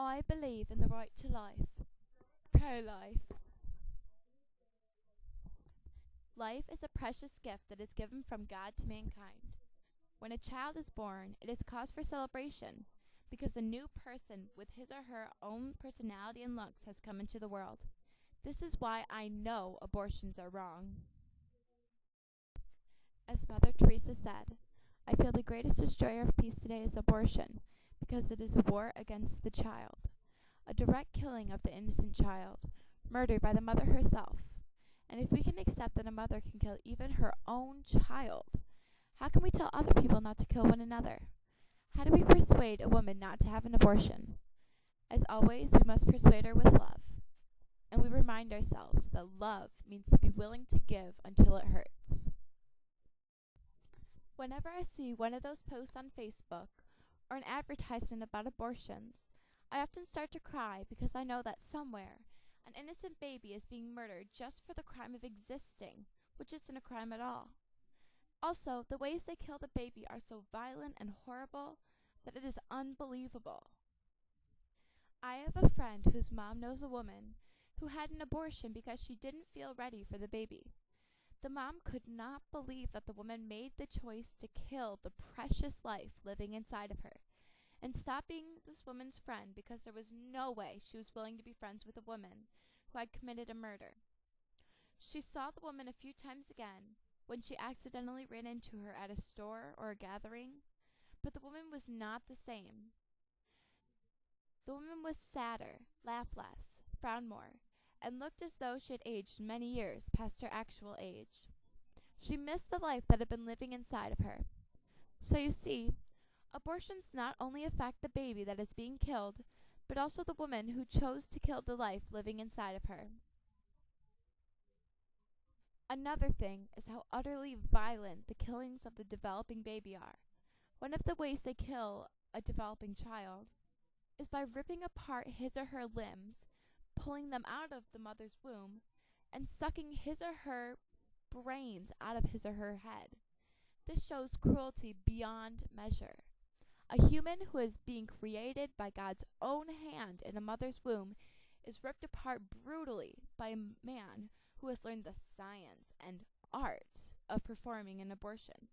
I believe in the right to life. Pro-life. Life is a precious gift that is given from God to mankind. When a child is born, it is cause for celebration because a new person with his or her own personality and looks has come into the world. This is why I know abortions are wrong. As Mother Teresa said, I feel the greatest destroyer of peace today is abortion, because it is a war against the child, a direct killing of the innocent child, murdered by the mother herself. And if we can accept that a mother can kill even her own child, how can we tell other people not to kill one another? How do we persuade a woman not to have an abortion? As always, we must persuade her with love. And we remind ourselves that love means to be willing to give until it hurts. Whenever I see one of those posts on Facebook or an advertisement about abortions, I often start to cry because I know that somewhere an innocent baby is being murdered just for the crime of existing, which isn't a crime at all. Also, the ways they kill the baby are so violent and horrible that it is unbelievable. I have a friend whose mom knows a woman who had an abortion because she didn't feel ready for the baby. The mom could not believe that the woman made the choice to kill the precious life living inside of her and stop being this woman's friend because there was no way she was willing to be friends with a woman who had committed a murder. She saw the woman a few times again when she accidentally ran into her at a store or a gathering, but the woman was not the same. The woman was sadder, laughed less, frowned more, and looked as though she had aged many years past her actual age. She missed the life that had been living inside of her. So you see, abortions not only affect the baby that is being killed, but also the woman who chose to kill the life living inside of her. Another thing is how utterly violent the killings of the developing baby are. One of the ways they kill a developing child is by ripping apart his or her limbs, pulling them out of the mother's womb, and sucking his or her brains out of his or her head. This shows cruelty beyond measure. A human who is being created by God's own hand in a mother's womb is ripped apart brutally by a man who has learned the science and art of performing an abortion.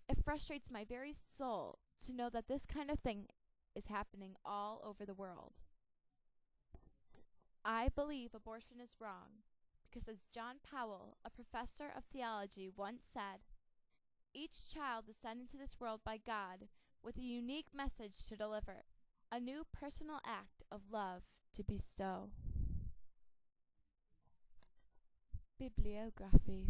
It frustrates my very soul to know that this kind of thing is happening all over the world. I believe abortion is wrong because, as John Powell, a professor of theology, once said, each child is sent into this world by God with a unique message to deliver, a new personal act of love to bestow. Bibliography.